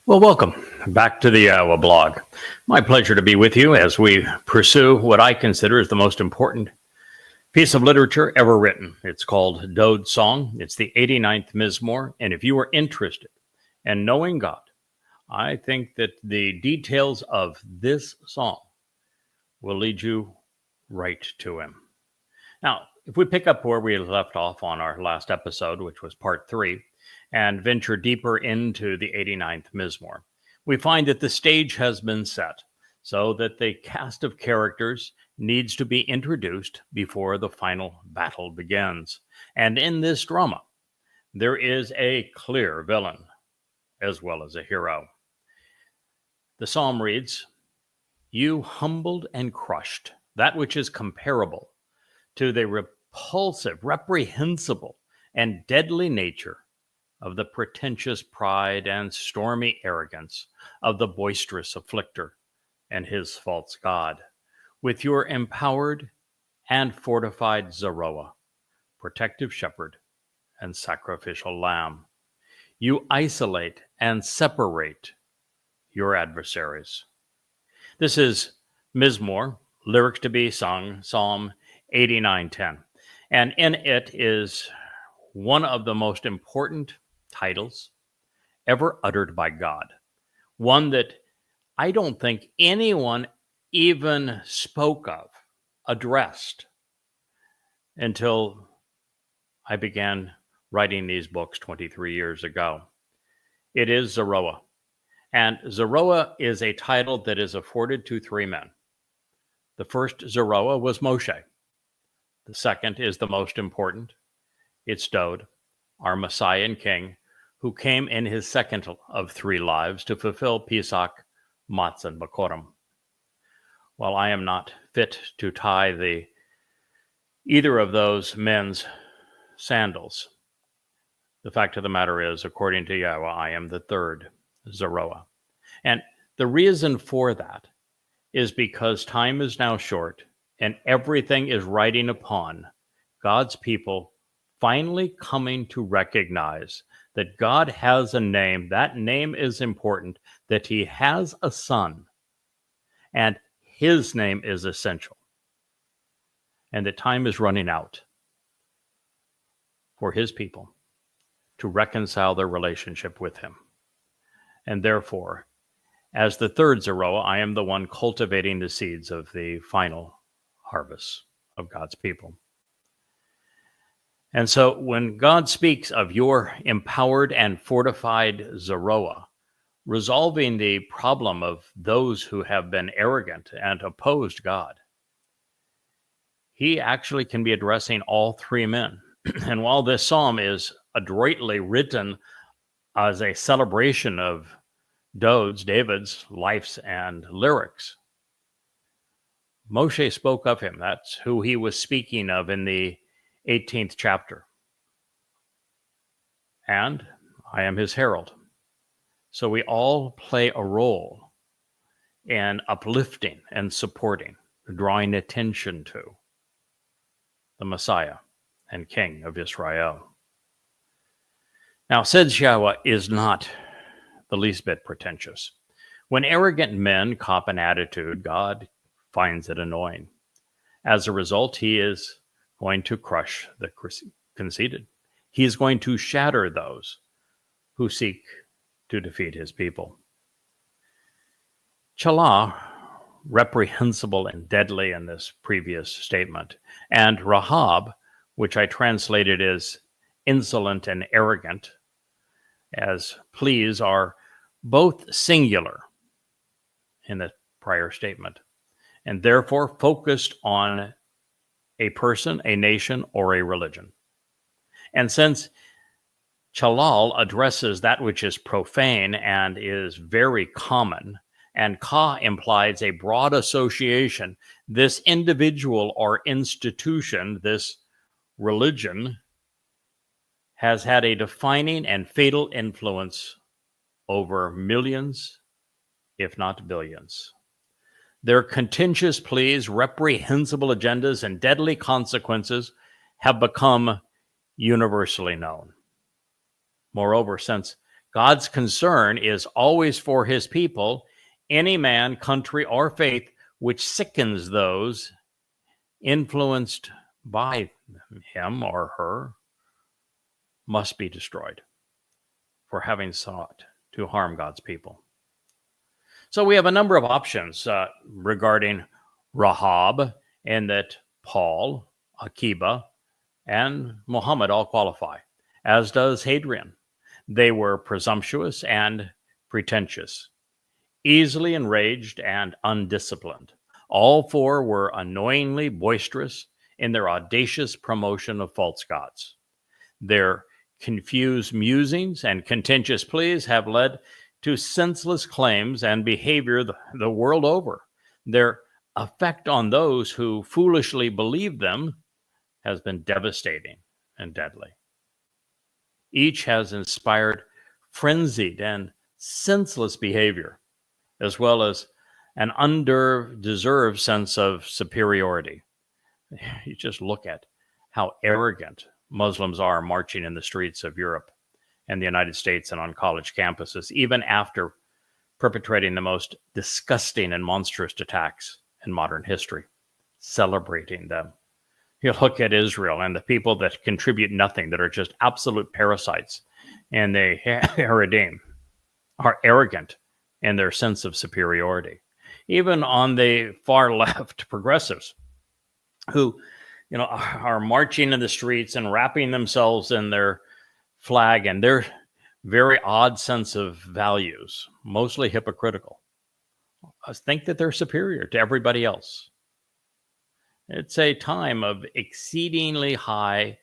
Well, welcome back to the Yahowah blog. My pleasure to be with you as we pursue what I consider is the most important piece of literature ever written. It's called Dowd's Song. It's the 89th Mizmor. And if you are interested in knowing God, I think that the details of this song will lead you right to him. Now, if we pick up where we left off on our last episode, which was part 3, and venture deeper into the 89th Mizmor, we find that the stage has been set so that the cast of characters needs to be introduced before the final battle begins. And in this drama, there is a clear villain as well as a hero. The psalm reads, "You humbled and crushed that which is comparable to the repulsive, reprehensible, and deadly nature of the pretentious pride and stormy arrogance of the boisterous afflictor and his false god, with your empowered and fortified Zeroah, protective shepherd and sacrificial lamb. You isolate and separate your adversaries." This is Mizmor, lyrics to be sung, Psalm 89:10. And in it is one of the most important titles ever uttered by God. One that I don't think anyone even spoke of, addressed, until I began writing these books 23 years ago. It is Zeroah. And Zeroah is a title that is afforded to 3 men. The first Zeroah was Moshe. The second is the most important. It's Dowd, our Messiah and King, who came in his second of 3 lives to fulfill Pesach, Matzah, and Bakorim. While I am not fit to tie either of those men's sandals, the fact of the matter is, according to Yahweh, I am the third Zeroah. And the reason for that is because time is now short and everything is riding upon God's people finally coming to recognize that God has a name. That name is important, that he has a son, and his name is essential. And that time is running out for his people to reconcile their relationship with him. And therefore, as the third Zeroah, I am the one cultivating the seeds of the final harvest of God's people. And so when God speaks of your empowered and fortified Zeroah, resolving the problem of those who have been arrogant and opposed God, he actually can be addressing all 3 men. And while this psalm is adroitly written as a celebration of David's lives and lyrics, Moshe spoke of him. That's who he was speaking of in the 18th chapter. And I am his herald. So we all play a role in uplifting and supporting, drawing attention to the Messiah and King of Israel. Now, said Yahweh is not the least bit pretentious. When arrogant men cop an attitude, God finds it annoying. As a result, he is going to crush the conceited. He is going to shatter those who seek to defeat his people. Chalah, reprehensible and deadly in this previous statement, and Rahab, which I translated as insolent and arrogant, as please, are both singular in the prior statement, and therefore focused on a person, a nation, or a religion. And since Chalal addresses that which is profane and is very common, and Ka implies a broad association, this individual or institution, this religion, has had a defining and fatal influence over millions, if not billions. Their contentious pleas, reprehensible agendas, and deadly consequences have become universally known. Moreover, since God's concern is always for his people. Any man, country, or faith which sickens those influenced by him or her must be destroyed for having sought to harm God's people. So we have a number of options regarding Rahab, and that Paul, Akiba, and Muhammad all qualify, as does Hadrian. They were presumptuous and pretentious, easily enraged and undisciplined. All four were annoyingly boisterous in their audacious promotion of false gods. Their confused musings and contentious pleas have led to senseless claims and behavior the world over. Their effect on those who foolishly believe them has been devastating and deadly. Each has inspired frenzied and senseless behavior, as well as an undeserved sense of superiority. You just look at how arrogant Muslims are marching in the streets of Europe and the United States and on college campuses, even after perpetrating the most disgusting and monstrous attacks in modern history, celebrating them. You look at Israel and the people that contribute nothing, that are just absolute parasites, and the Haredim are arrogant in their sense of superiority. Even on the far left, progressives, who are marching in the streets and wrapping themselves in their flag and their very odd sense of values, mostly hypocritical, think that they're superior to everybody else. It's a time of exceedingly high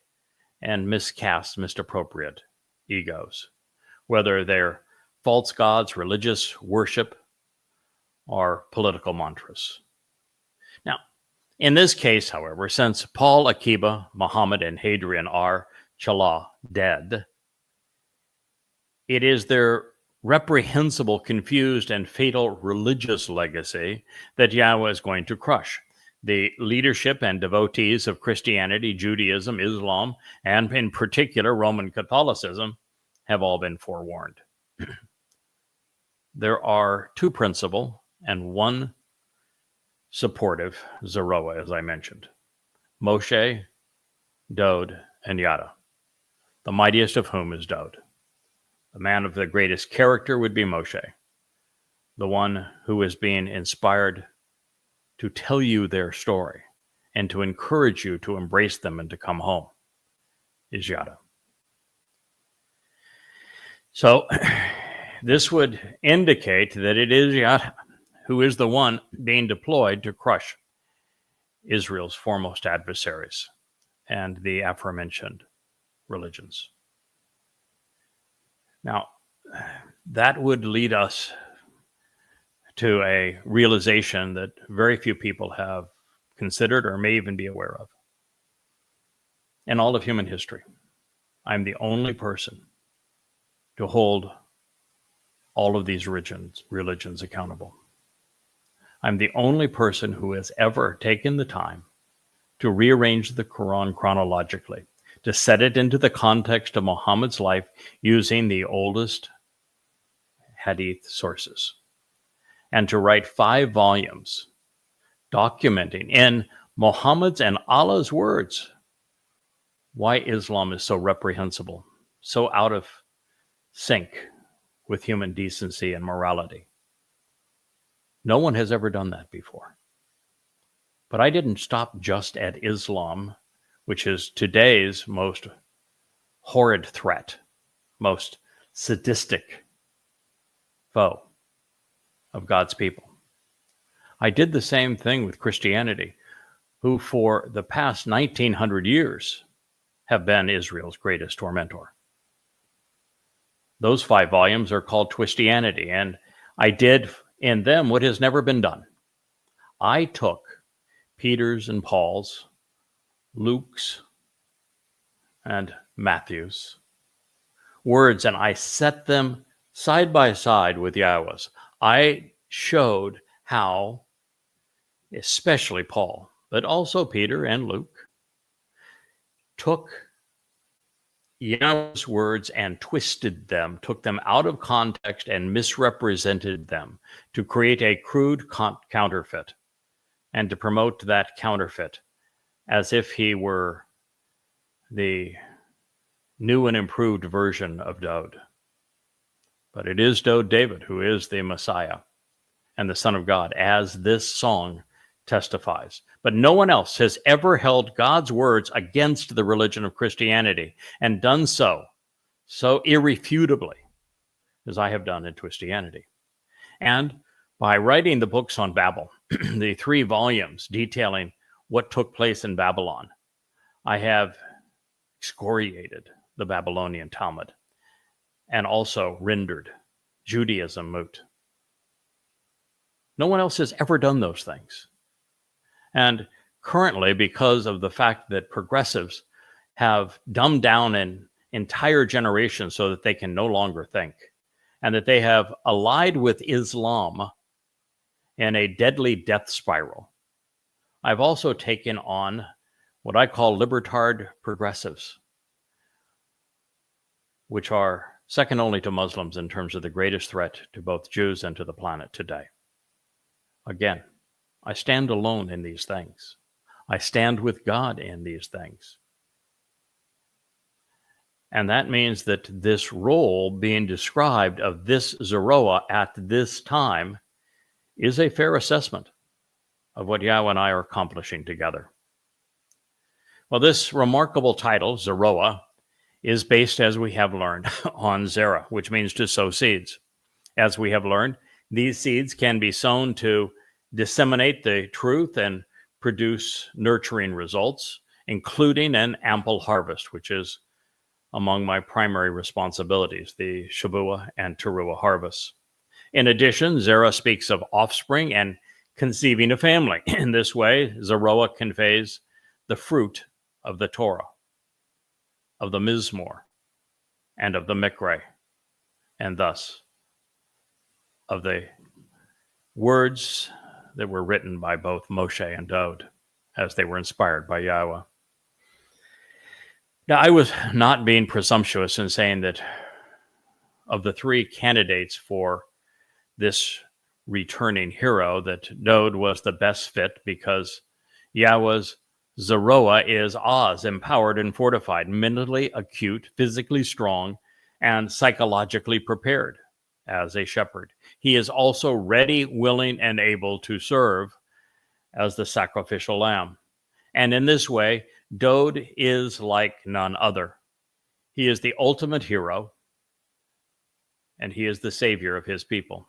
and misappropriate egos, whether they're false gods, religious worship, or political mantras. Now, in this case, however, since Paul, Akiba, Muhammad, and Hadrian are Challah dead, it is their reprehensible, confused, and fatal religious legacy that Yahweh is going to crush. The leadership and devotees of Christianity, Judaism, Islam, and in particular Roman Catholicism have all been forewarned. There are two principal and one supportive Zeroah, as I mentioned: Moshe, Dowd, and Yada, the mightiest of whom is Dowd. The man of the greatest character would be Moshe, the one who is being inspired to tell you their story and to encourage you to embrace them and to come home, is Yada. So this would indicate that it is Yada who is the one being deployed to crush Israel's foremost adversaries and the aforementioned religions. Now, that would lead us to a realization that very few people have considered or may even be aware of. In all of human history, I'm the only person to hold all of these religions accountable. I'm the only person who has ever taken the time to rearrange the Quran chronologically, to set it into the context of Muhammad's life using the oldest hadith sources, and to write 5 volumes documenting in Muhammad's and Allah's words why Islam is so reprehensible, so out of sync with human decency and morality. No one has ever done that before. But I didn't stop just at Islam, which is today's most horrid threat, most sadistic foe of God's people. I did the same thing with Christianity, who for the past 1900 years have been Israel's greatest tormentor. Those 5 volumes are called Twistianity, and I did in them what has never been done. I took Peter's and Paul's, Luke's, and Matthew's words, and I set them side by side with Yahweh's. I showed how, especially Paul, but also Peter and Luke, took Yahweh's words and twisted them, took them out of context and misrepresented them to create a crude counterfeit and to promote that counterfeit as if he were the new and improved version of Dowd. But it is Dowd David who is the Messiah and the Son of God, as this song testifies. But no one else has ever held God's words against the religion of Christianity and done so irrefutably as I have done in Twistianity. And by writing the books on Babel, the 3 volumes detailing what took place in Babylon, I have excoriated the Babylonian Talmud and also rendered Judaism moot. No one else has ever done those things. And currently, because of the fact that progressives have dumbed down an entire generation so that they can no longer think, and that they have allied with Islam in a deadly death spiral, I've also taken on what I call libertard progressives, which are second only to Muslims in terms of the greatest threat to both Jews and to the planet today. Again, I stand alone in these things. I stand with God in these things. And that means that this role being described of this Zeroah at this time is a fair assessment of what Yahweh and I are accomplishing together. Well, this remarkable title, Zeroah, is based, as we have learned, on Zerah, which means to sow seeds. As we have learned, these seeds can be sown to disseminate the truth and produce nurturing results, including an ample harvest, which is among my primary responsibilities, the Shabuah and Teruah harvests. In addition, Zerah speaks of offspring and conceiving a family. In this way, Zeroah conveys the fruit of the Torah, of the Mizmor, and of the Mikre, and thus of the words that were written by both Moshe and Dowd as they were inspired by Yahweh. Now, I was not being presumptuous in saying that of the 3 candidates for this returning hero, that Dowd was the best fit because Yahweh's Zeroah is Oz, empowered and fortified, mentally acute, physically strong, and psychologically prepared as a shepherd. He is also ready, willing, and able to serve as the sacrificial lamb. And in this way, Dowd is like none other. He is the ultimate hero, and he is the savior of his people.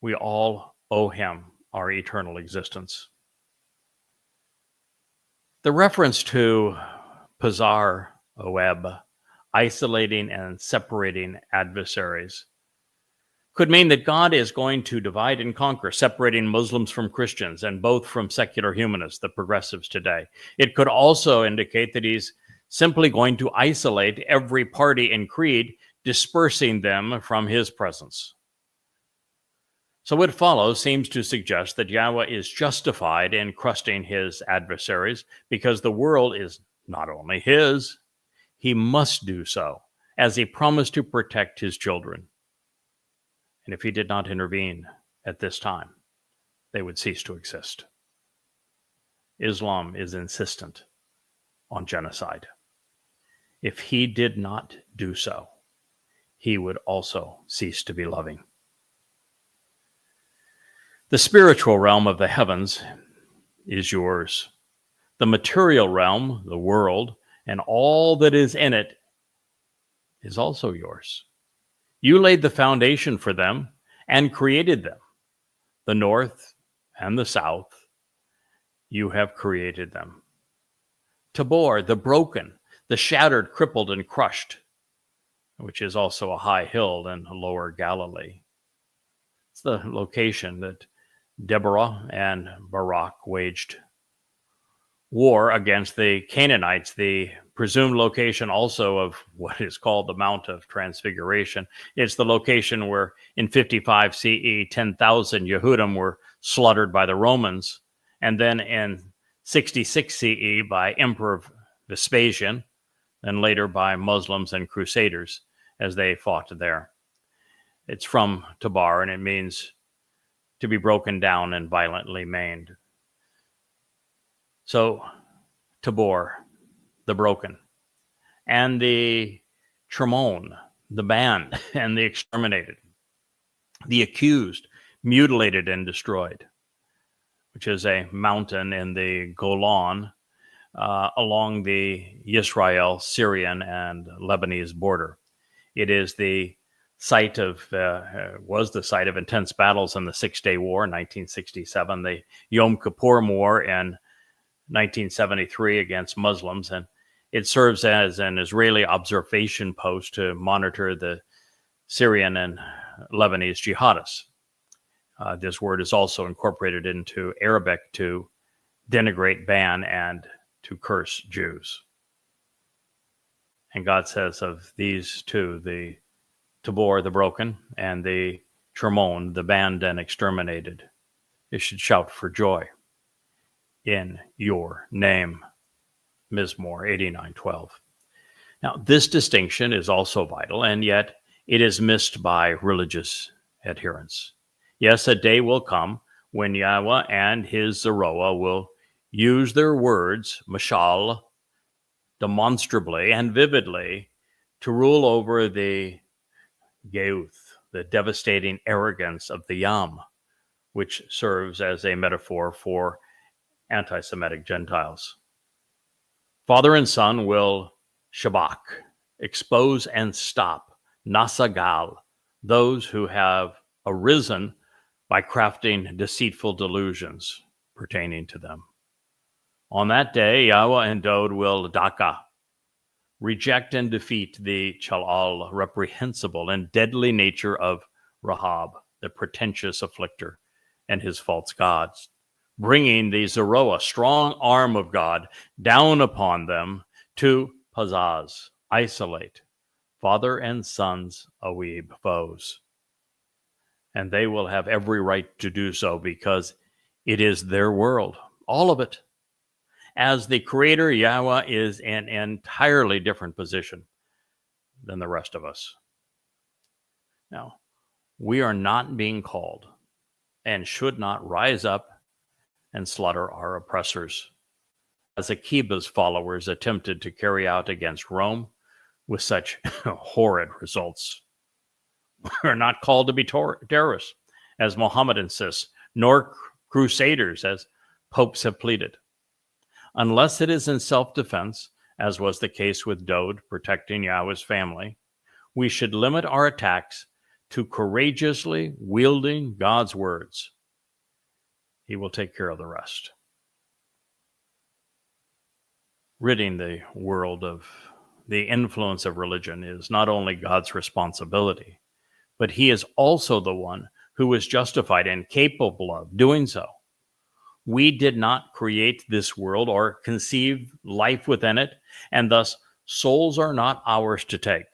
We all owe him our eternal existence. The reference to Pazar Oeb, isolating and separating adversaries, could mean that God is going to divide and conquer, separating Muslims from Christians and both from secular humanists, the progressives today. It could also indicate that he's simply going to isolate every party and creed, dispersing them from his presence. So what follows seems to suggest that Yahweh is justified in crusting his adversaries because the world is not only his, he must do so, as he promised to protect his children. And if he did not intervene at this time, they would cease to exist. Islam is insistent on genocide. If he did not do so, he would also cease to be loving. The spiritual realm of the heavens is yours. The material realm, the world, and all that is in it is also yours. You laid the foundation for them and created them. The north and the south, you have created them. Tabor, the broken, the shattered, crippled, and crushed, which is also a high hill in lower Galilee. It's the location that Deborah and Barak waged war against the Canaanites, the presumed location also of what is called the Mount of Transfiguration. It's the location where in 55 CE, 10,000 Yehudim were slaughtered by the Romans. And then in 66 CE by Emperor Vespasian, and later by Muslims and Crusaders as they fought there. It's from tabar, and it means to be broken down and violently maimed. So, tabor, the broken, and the tramon, the banned and the exterminated, the accused, mutilated and destroyed, which is a mountain in the Golan along the Israel, Syrian, and Lebanese border. It is the site of was the site of intense battles in the Six-Day War in 1967, the Yom Kippur War in 1973 against Muslims, and it serves as an Israeli observation post to monitor the Syrian and Lebanese jihadists. This word is also incorporated into Arabic to denigrate, ban, and to curse Jews. And God says of these two, the tabor, the broken, and the tramon, the banned and exterminated, you should shout for joy in your name. Mizmor 89:12. Now, this distinction is also vital, and yet it is missed by religious adherents. Yes, a day will come when Yahweh and his Zeroah will use their words, mashal, demonstrably and vividly, to rule over the Geuth, the devastating arrogance of the Yam, which serves as a metaphor for anti-Semitic Gentiles. Father and Son will shabak, expose and stop, nasagal, those who have arisen by crafting deceitful delusions pertaining to them. On that day, Yahweh and Dowd will daka, reject and defeat the chalal, reprehensible and deadly nature of Rahab, the pretentious afflicter, and his false gods, bringing the Zeroah, strong arm of God, down upon them to pazaz, isolate, father and son's awib foes. And they will have every right to do so because it is their world, all of it. As the Creator, Yahweh is in an entirely different position than the rest of us. Now, we are not being called and should not rise up and slaughter our oppressors, as Akiba's followers attempted to carry out against Rome with such horrid results. We're not called to be terrorists, as Muhammad insists, nor crusaders, as popes have pleaded. Unless it is in self-defense, as was the case with Dowd protecting Yahweh's family, we should limit our attacks to courageously wielding God's words. He will take care of the rest. Ridding the world of the influence of religion is not only God's responsibility, but he is also the one who is justified and capable of doing so. We did not create this world or conceive life within it, and thus souls are not ours to take.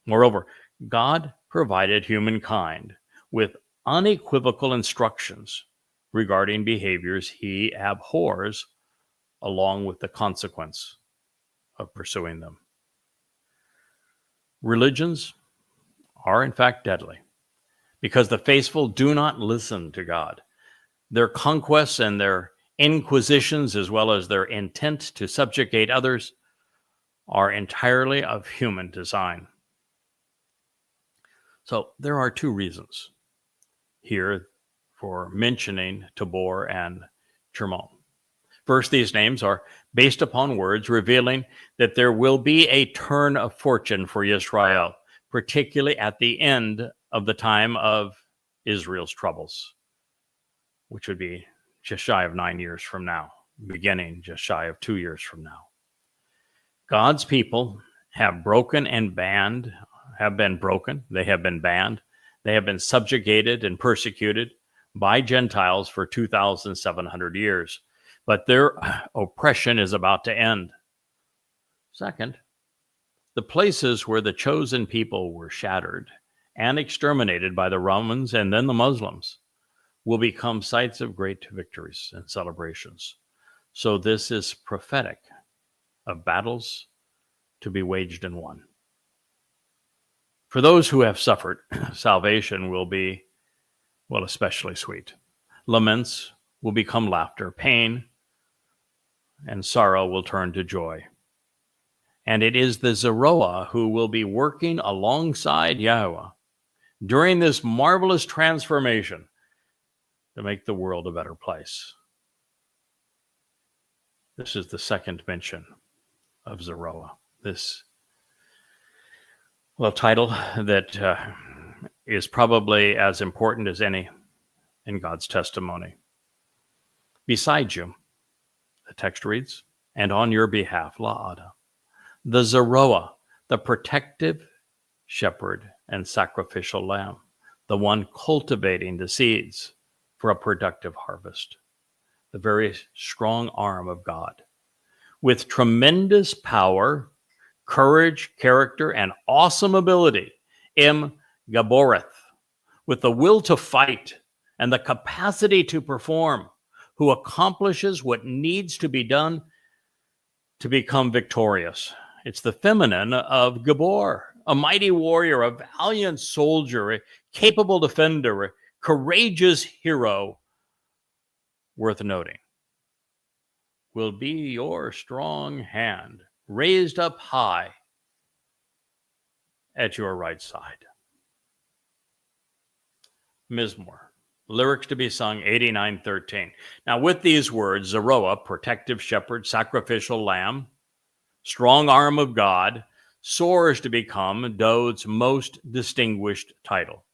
Moreover, God provided humankind with unequivocal instructions regarding behaviors he abhors, along with the consequence of pursuing them. Religions are in fact deadly because the faithful do not listen to God. Their conquests and their inquisitions, as well as their intent to subjugate others, are entirely of human design. So there are two reasons here for mentioning Tabor and Tramon. First, these names are based upon words revealing that there will be a turn of fortune for Israel, particularly at the end of the time of Israel's troubles, which would be just shy of 9 years from now, beginning just shy of 2 years from now. God's people have broken and banned, have been broken, they have been banned, they have been subjugated and persecuted by Gentiles for 2,700 years. But their oppression is about to end. Second, the places where the chosen people were shattered and exterminated by the Romans and then the Muslims will become sites of great victories and celebrations. So this is prophetic of battles to be waged and won. For those who have suffered, salvation will be, well, especially sweet. Laments will become laughter, pain and sorrow will turn to joy. And it is the Zeroah who will be working alongside Yahowah during this marvelous transformation to make the world a better place. This is the second mention of Zeroah. This, well, title that is probably as important as any in God's testimony. Beside you, the text reads, and on your behalf, La'ada, the Zeroah, the protective shepherd and sacrificial lamb, the one cultivating the seeds for a productive harvest, the very strong arm of God, with tremendous power, courage, character, and awesome ability, Gaboreth, with the will to fight and the capacity to perform, who accomplishes what needs to be done to become victorious. It's the feminine of Gabor, a mighty warrior, a valiant soldier, a capable defender, a courageous hero, worth noting. Will be your strong hand raised up high at your right side. Mizmor, lyrics to be sung 89:13. Now with these words, Zeroah, protective shepherd, sacrificial lamb, strong arm of God, soars to become Dowd's most distinguished title.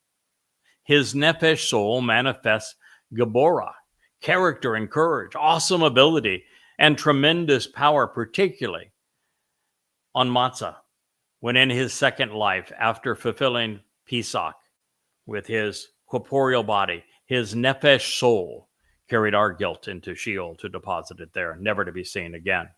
His nephesh soul manifests Gaborah, character and courage, awesome ability, and tremendous power, particularly on Matzah, when in his second life, after fulfilling Pesach with his corporeal body, his nephesh soul carried our guilt into Sheol to deposit it there, never to be seen again.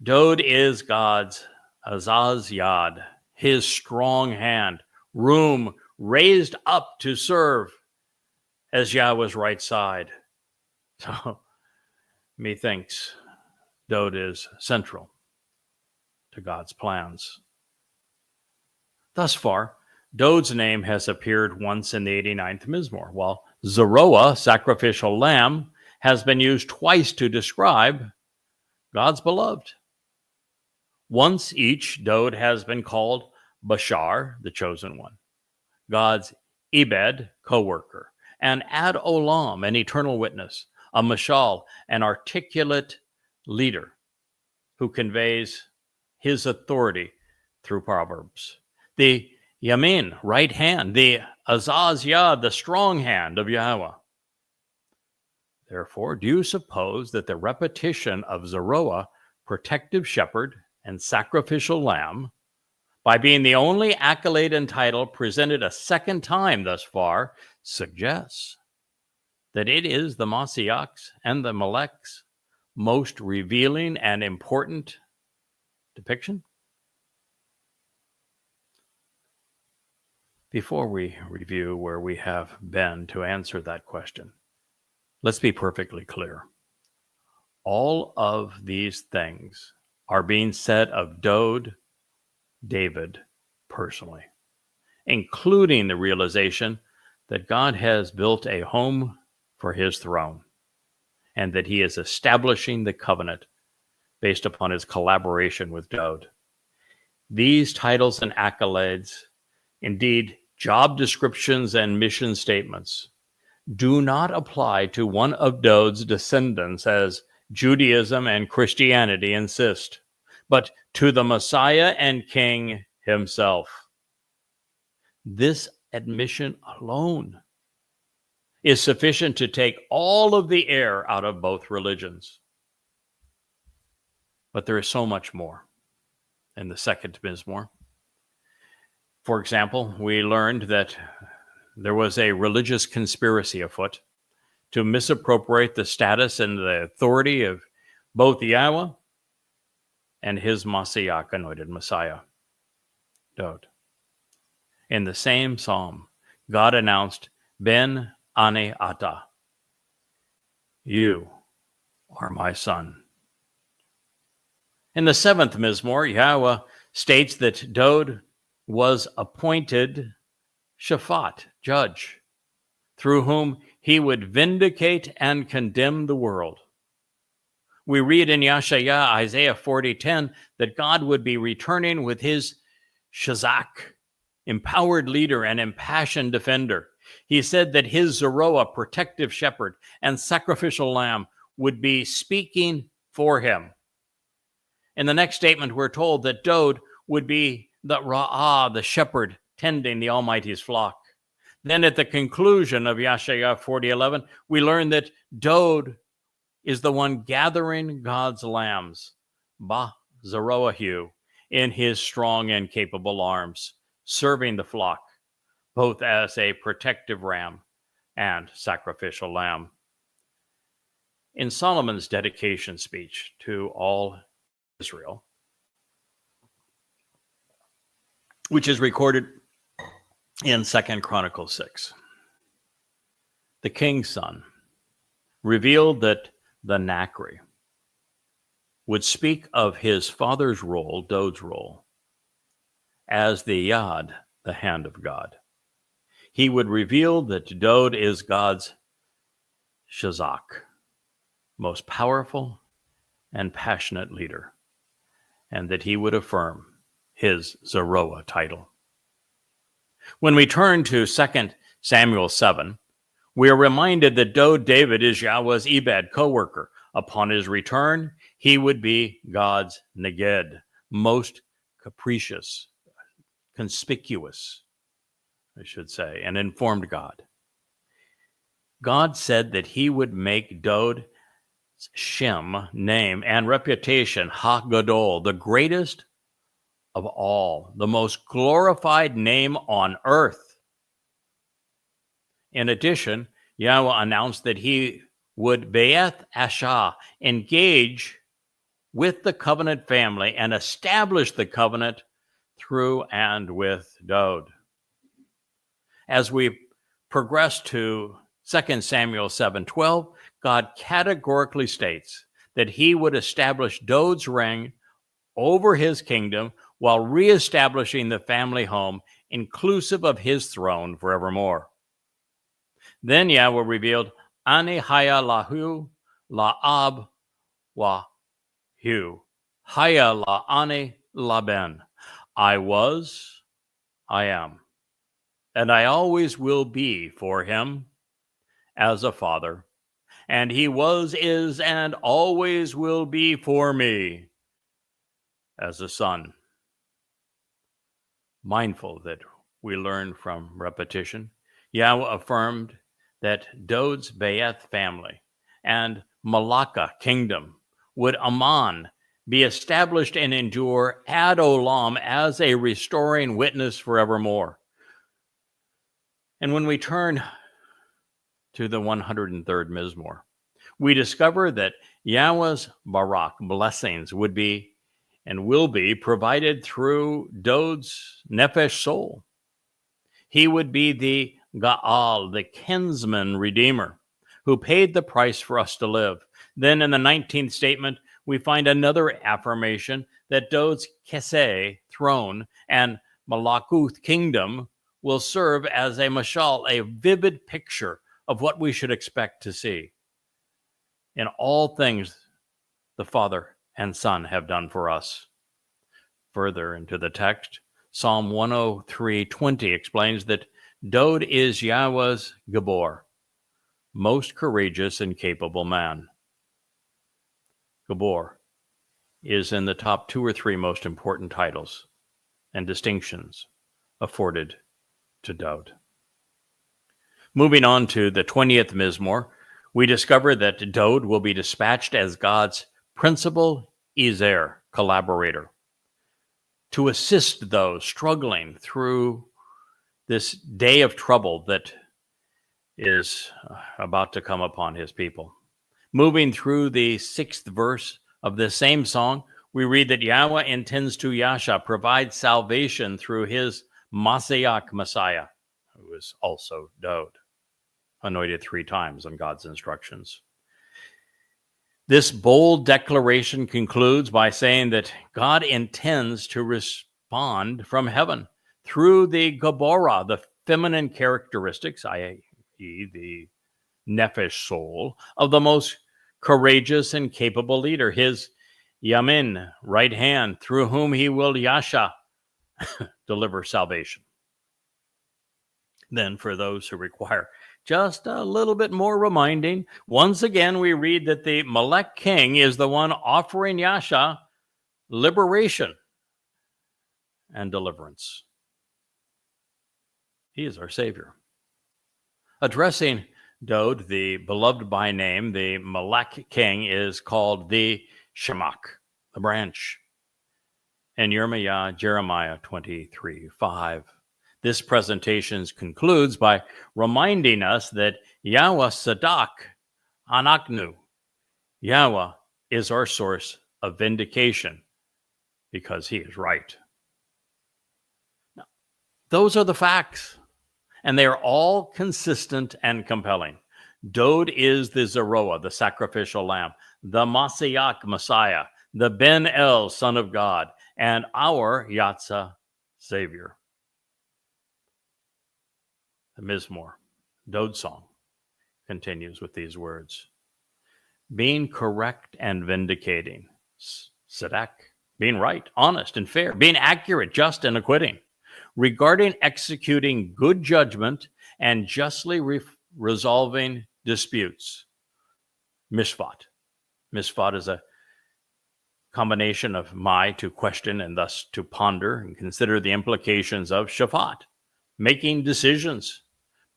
Dowd is God's Azaz Yad, his strong hand, room raised up to serve as Yahweh's right side. So, methinks Dowd is central to God's plans. Thus far, Dowd's name has appeared once in the 89th Mizmor, while Zeroah, sacrificial lamb, has been used twice to describe God's beloved. Once each, Dowd has been called Bashar, the chosen one, God's Ebed, co-worker, and Ad Olam, an eternal witness, a Mashal, an articulate leader who conveys his authority through Proverbs. The Yamin, right hand, the Azaz Yad, the strong hand of Yahowah. Therefore, do you suppose that the repetition of Zeroah, protective shepherd and sacrificial lamb, by being the only accolade and title presented a second time thus far, suggests that it is the Mashiach's and the Melech's most revealing and important depiction? Before we review where we have been to answer that question, let's be perfectly clear. All of these things are being said of Dowd, David, personally, including the realization that God has built a home for his throne and that he is establishing the covenant based upon his collaboration with Dowd. These titles and accolades, indeed job descriptions and mission statements, do not apply to one of Dowd's descendants as Judaism and Christianity insist, but to the Messiah and King himself. This admission alone is sufficient to take all of the air out of both religions. But there is so much more in the second Mizmor. For example, we learned that there was a religious conspiracy afoot to misappropriate the status and the authority of both Yahweh and his Mashiach, anointed Messiah, Dowd. In the same psalm, God announced, Ben Ane Ata, you are my son. In the 7th Mizmor, Yahweh states that Dowd was appointed Shaphat, judge, through whom he would vindicate and condemn the world. We read in Yashaya, Isaiah 40:10, that God would be returning with his Shazak, empowered leader and impassioned defender. He said that his Zeroah, protective shepherd and sacrificial lamb, would be speaking for him. In the next statement, we're told that Dowd would be the Ra'ah, the shepherd, tending the Almighty's flock. Then at the conclusion of Yashaya 40:11, we learn that Dowd is the one gathering God's lambs, Zeroahu, in his strong and capable arms, serving the flock, both as a protective ram and sacrificial lamb. In Solomon's dedication speech to all Israel, which is recorded in 2 Chronicles 6, the king's son revealed that the Nachri would speak of his father's role, Dowd's role, as the Yad, the hand of God. He would reveal that Dowd is God's Shazak, most powerful and passionate leader, and that he would affirm his Zeroah title. When we turn to 2 Samuel 7, we are reminded that Dowd David is Yahweh's Ebed, co-worker. Upon his return, he would be God's Neged, most capricious, conspicuous, I should say, and informed God. God said that he would make Dowd's Shem, name, and reputation, Ha-Gadol, the greatest of all, the most glorified name on earth. In addition, Yahweh announced that he would Be'eth Ashah, engage with the covenant family and establish the covenant through and with Dowd. As we progress to 2 Samuel 7:12, God categorically states that he would establish Dowd's reign over his kingdom while reestablishing the family home, inclusive of his throne forevermore. Then Yahweh revealed, Ani haya lahu la'ab wahu, haya la'ani laben. I was, I am, and I always will be for him as a father, and he was, is, and always will be for me as a son. Mindful that we learn from repetition, Yahweh affirmed that Dowd's Be'eth family and Malacca kingdom would Ammon be established and endure ad olam as a restoring witness forevermore. And when we turn to the 103rd Mizmor, we discover that Yahweh's Barak, blessings, would be and will be provided through Dowd's Nefesh soul. He would be the Gaal, the kinsman redeemer, who paid the price for us to live. Then in the 19th statement, we find another affirmation that Dowd's Keseh, throne, and Malakuth, kingdom, will serve as a mashal, a vivid picture of what we should expect to see. In all things, the Father and Son have done for us. Further into the text, Psalm 103:20 explains that Dowd is Yahweh's Gabor, most courageous and capable man. Gabor is in the top 2 or 3 most important titles and distinctions afforded to Dowd. Moving on to the 20th Mizmor, we discover that Dowd will be dispatched as God's principal Ezer, collaborator, to assist those struggling through this day of trouble that is about to come upon his people. Moving through the 6th verse of this same song, we read that Yahweh intends to Yasha provide salvation through his Messiah, Messiah, who is also Dowd, anointed 3 times on God's instructions. This bold declaration concludes by saying that God intends to respond from heaven through the Gabora, the feminine characteristics, i.e., the nephesh soul, of the most courageous and capable leader, his Yamin, right hand, through whom he will Yasha, deliver salvation. Then for those who require just a little bit more reminding, once again we read that the Melech king is the one offering Yasha liberation and deliverance. He is our Savior. Addressing Dowd, the beloved by name, the Melech king is called the Shemach, the branch. And Yirmiyah, Jeremiah 23:5. This presentation concludes by reminding us that Yahweh Sadak Anaknu, Yahweh is our source of vindication because he is right. Now, those are the facts, and they are all consistent and compelling. Dowd is the Zeroah, the sacrificial lamb, the Masiach, Messiah, the Ben El, Son of God, and our Yatzah, Savior. The Mizmor, Dowd song, continues with these words. Being correct and vindicating, Sadak, being right, honest, and fair, being accurate, just, and acquitting, regarding executing good judgment and justly resolving disputes. Mishpat. Mishpat is a combination of my, to question, and thus to ponder and consider the implications of Shaphat, making decisions,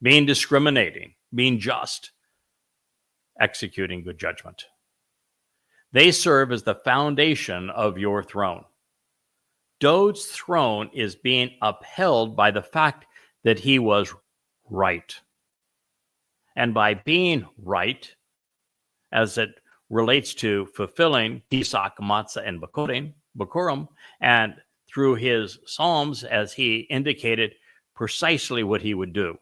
being discriminating, being just, executing good judgment. They serve as the foundation of your throne. Dowd's throne is being upheld by the fact that he was right. And by being right, as it relates to fulfilling Pesach, Matzah, and Bikurim, and through his Psalms, as he indicated precisely what he would do.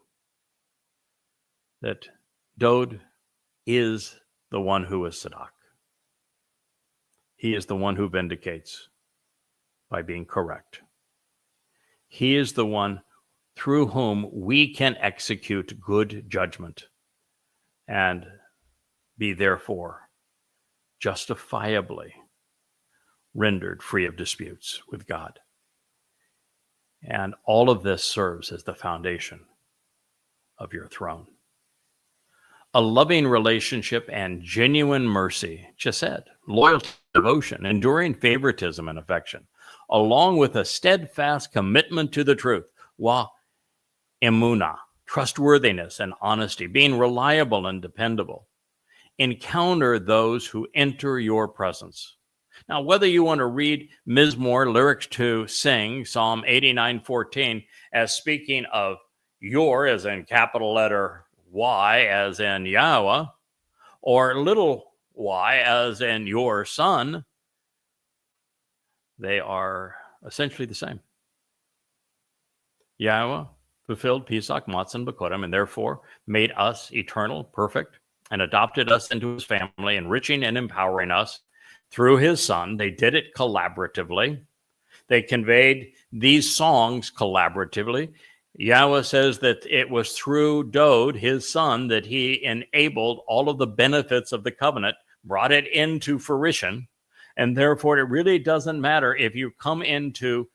That Dowd is the one who is Sadak. He is the one who vindicates by being correct. He is the one through whom we can execute good judgment and be therefore justifiably rendered free of disputes with God. And all of this serves as the foundation of your throne. A loving relationship and genuine mercy, chesed, loyalty, devotion, enduring favoritism and affection, along with a steadfast commitment to the truth, emunah, trustworthiness and honesty, being reliable and dependable, encounter those who enter your presence. Now, whether you want to read Mizmor, lyrics to sing, Psalm 89:14, as speaking of your, as in capital letter Y, as in Yahweh, or little y, as in your son, they are essentially the same. Yahweh fulfilled Pesach, Matzah, and Bikurim, and therefore made us eternal, perfect, and adopted us into his family, enriching and empowering us through his son. They did it collaboratively. They conveyed these songs collaboratively. Yahweh says that it was through Dowd, his son, that he enabled all of the benefits of the covenant, brought it into fruition, and therefore it really doesn't matter if you come into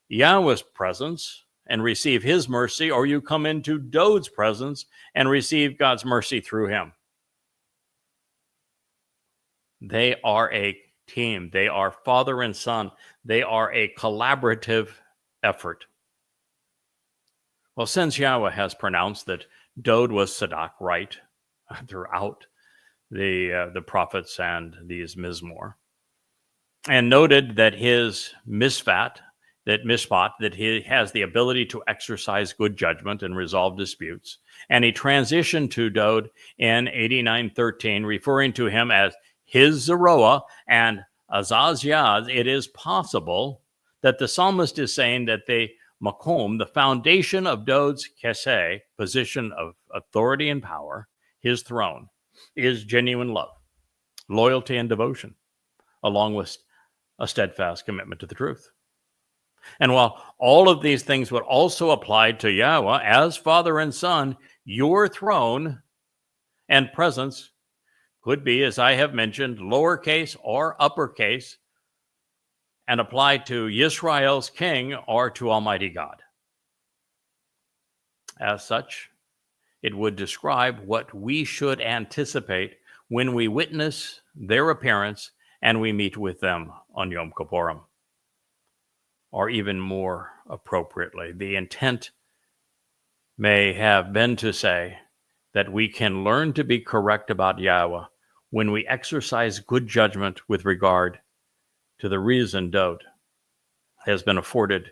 Yahweh's presence and receive his mercy, or you come into Dowd's presence and receive God's mercy through him. They are a team. They are father and son. They are a collaborative effort. Well, since Yahweh has pronounced that Dowd was Sadak, right, throughout the prophets and these Mizmor, and noted that his mishpat, that he has the ability to exercise good judgment and resolve disputes, and he transitioned to Dowd in 89:13, referring to him as his Zeroah and Azaz Yaz, it is possible that the psalmist is saying that the Makom, the foundation of Dowd's keseh, position of authority and power, his throne, is genuine love, loyalty, and devotion, along with a steadfast commitment to the truth. And while all of these things would also apply to Yahweh as Father and Son, your throne and presence could be, as I have mentioned, lowercase or uppercase, and apply to Yisrael's king or to Almighty God. As such, it would describe what we should anticipate when we witness their appearance and we meet with them on Yom Kippurim. Or even more appropriately, the intent may have been to say that we can learn to be correct about Yahweh when we exercise good judgment with regard to the reason Dowd has been afforded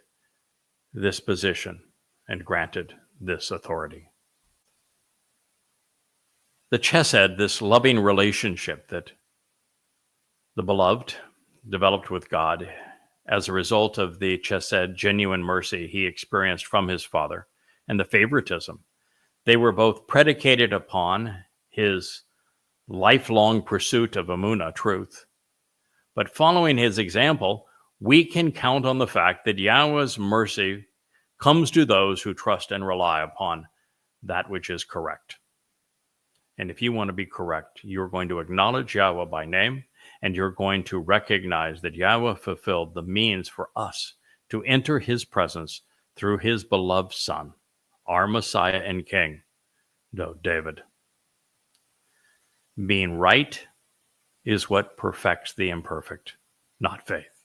this position and granted this authority. The chesed, this loving relationship that the beloved developed with God as a result of the chesed, genuine mercy he experienced from his Father, and the favoritism, they were both predicated upon his lifelong pursuit of emunah, truth. But following his example, we can count on the fact that Yahweh's mercy comes to those who trust and rely upon that which is correct. And if you want to be correct, you're going to acknowledge Yahweh by name, and you're going to recognize that Yahweh fulfilled the means for us to enter his presence through his beloved Son, our Messiah and King, David. Being right is what perfects the imperfect, not faith.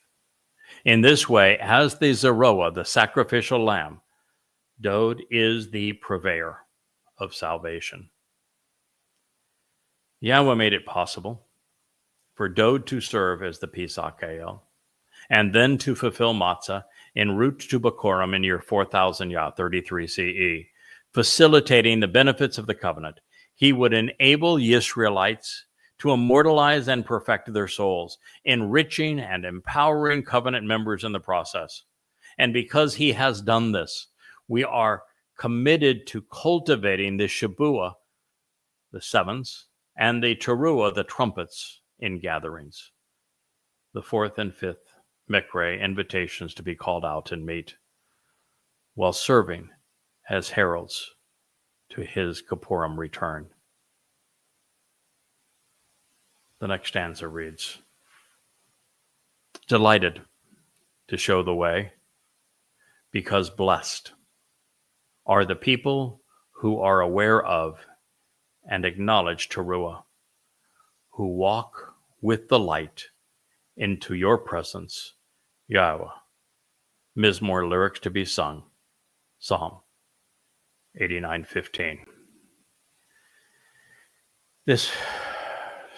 In this way, as the Zeroah, the sacrificial lamb, Dowd is the purveyor of salvation. Yahweh made it possible for Dowd to serve as the Pesach El, and then to fulfill matzah en route to Bakorim in year 4000 Yah, 33 CE, facilitating the benefits of the covenant. He would enable Israelites to immortalize and perfect their souls, enriching and empowering covenant members in the process. And because he has done this, we are committed to cultivating the Shabuah, the sevens, and the Teruah, the trumpets, in gatherings. The fourth and fifth Mikre, invitations to be called out and meet, while serving as heralds to his Kippurim return. The next stanza reads, delighted to show the way, because blessed are the people who are aware of and acknowledge Teruah, who walk with the light into your presence, Yahweh. Mizmor lyrics to be sung, Psalm 89:15. This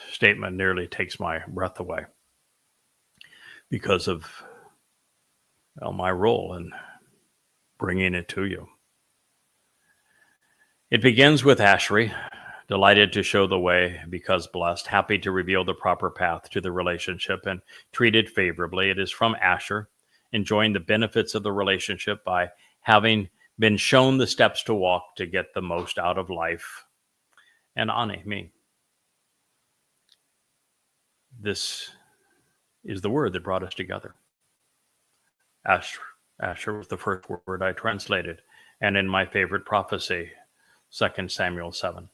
statement nearly takes my breath away because of my role in bringing it to you. It begins with Ashri, delighted to show the way because blessed, happy to reveal the proper path to the relationship and treated favorably. It is from Asher, enjoying the benefits of the relationship by having been shown the steps to walk to get the most out of life. And Ani, me. This is the word that brought us together. Asher was the first word I translated, and in my favorite prophecy, 2 Samuel 7.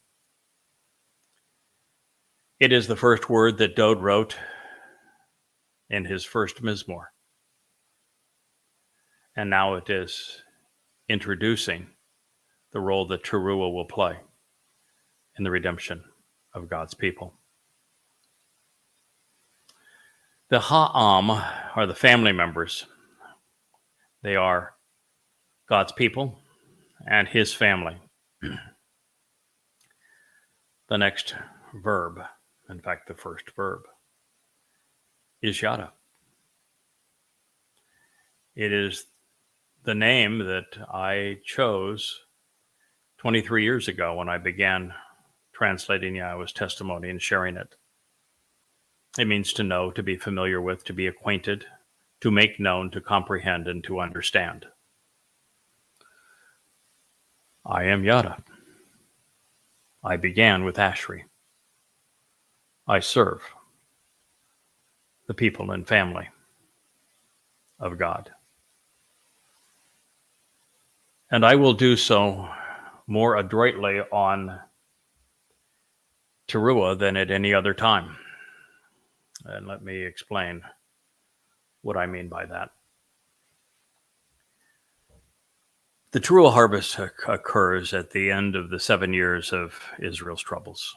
It is the first word that Dowd wrote in his first Mizmor. And now it is introducing the role that Teruah will play in the redemption of God's people. The Ha'am are the family members. They are God's people and his family. The next verb, in fact, the first verb, is Yada. It is the name that I chose 23 years ago when I began translating Yahweh's testimony and sharing it. It means to know, to be familiar with, to be acquainted, to make known, to comprehend, and to understand. I am Yada. I began with Ashri. I serve the people and family of God. And I will do so more adroitly on Towrah than at any other time. And let me explain what I mean by that. The Towrah harvest occurs at the end of the 7 years of Israel's troubles.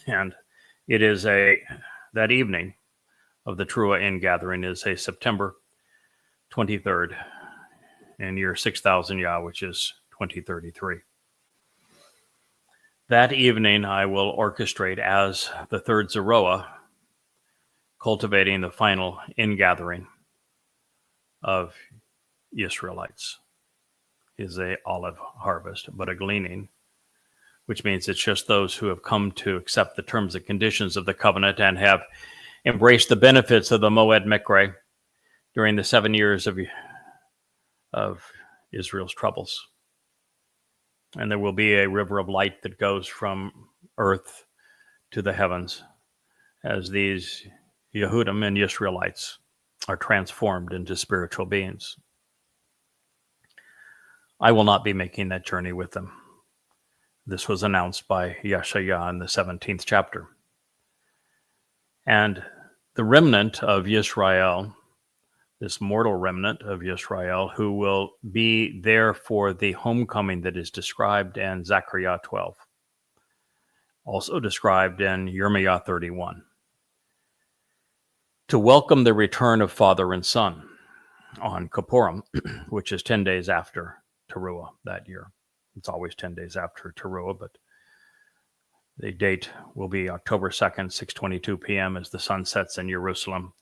And it is that evening of the Towrah ingathering is a September 23rd in year 6000 Yah, which is 2033. That evening I will orchestrate as the third Zeroah, cultivating the final ingathering of Israelites. Is a olive harvest, but a gleaning, which means it's just those who have come to accept the terms and conditions of the covenant and have embraced the benefits of the Moed Mikre during the 7 years of Israel's troubles. And there will be a river of light that goes from earth to the heavens as these Yehudim and Israelites are transformed into spiritual beings. I will not be making that journey with them. This was announced by Yeshayah in the 17th chapter. And the remnant of Yisrael, this mortal remnant of Yisrael, who will be there for the homecoming that is described in Zechariah 12, also described in Yirmiyah 31, to welcome the return of father and son on Kippurim, which is 10 days after Towrah that year. It's always 10 days after Towrah, but the date will be October 2nd, 6:22 p.m. as the sun sets in Jerusalem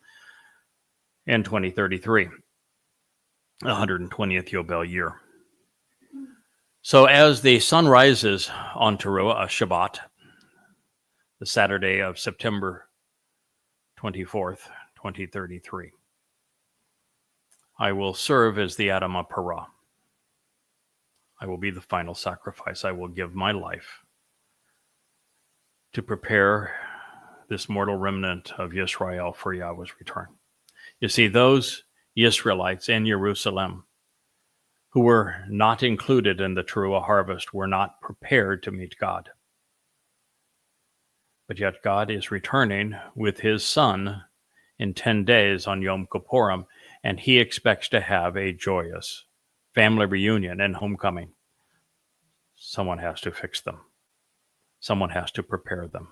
in 2033, 120th Yobel year. So as the sun rises on Towrah, a Shabat, the Saturday of September 24th, 2033, I will serve as the Adam Parah. I will be the final sacrifice. I will give my life to prepare this mortal remnant of Yisrael for Yahweh's return. You see, those Israelites in Jerusalem who were not included in the Towrah harvest were not prepared to meet God. But yet God is returning with his son in 10 days on Yom Kippurim, and he expects to have a joyous family reunion and homecoming. Someone has to fix them. Someone has to prepare them.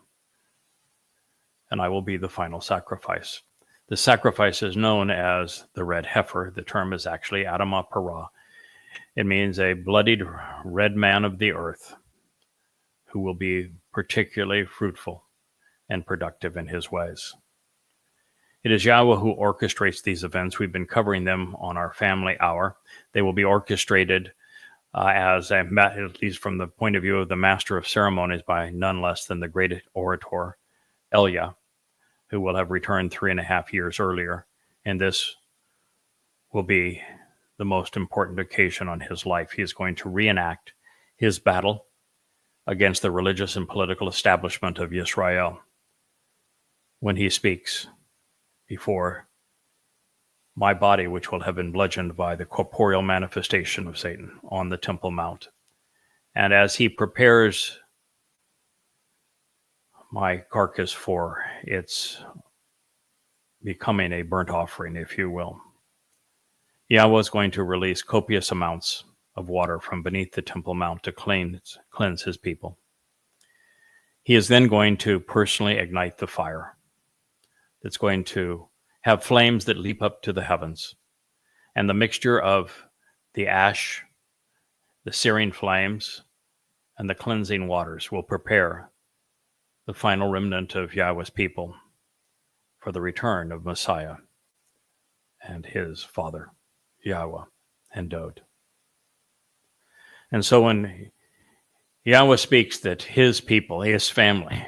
And I will be the final sacrifice. The sacrifice is known as the red heifer. The term is actually Adam Parah. It means a bloodied red man of the earth who will be particularly fruitful and productive in his ways. It is Yahweh who orchestrates these events. We've been covering them on our family hour. They will be orchestrated at least from the point of view of the master of ceremonies, by none less than the great orator Elia, who will have returned 3.5 years earlier. And this will be the most important occasion on his life. He is going to reenact his battle against the religious and political establishment of Israel when he speaks before my body, which will have been bludgeoned by the corporeal manifestation of Satan on the Temple Mount. And as he prepares my carcass for its becoming a burnt offering, if you will, Yahweh is going to release copious amounts of water from beneath the Temple Mount to cleanse his people. He is then going to personally ignite the fire that's going to have flames that leap up to the heavens. And the mixture of the ash, the searing flames, and the cleansing waters will prepare the final remnant of Yahweh's people for the return of Messiah and his father, Yahweh, and Dowd. And so when Yahweh speaks that his people, his family,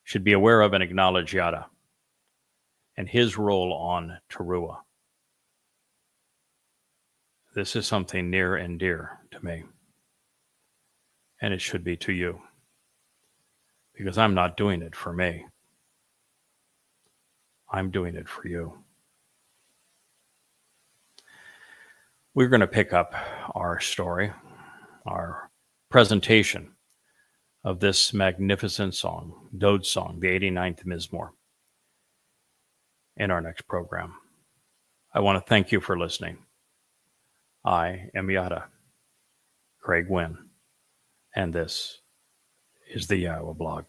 should be aware of and acknowledge Yada and his role on Towrah, this is something near and dear to me. And it should be to you. Because I'm not doing it for me. I'm doing it for you. We're going to pick up our story, our presentation of this magnificent song, Dowd's song, the 89th Mizmor, in our next program. I want to thank you for listening. I am Yada, Craig Wynn, and this is the Yahowah blog.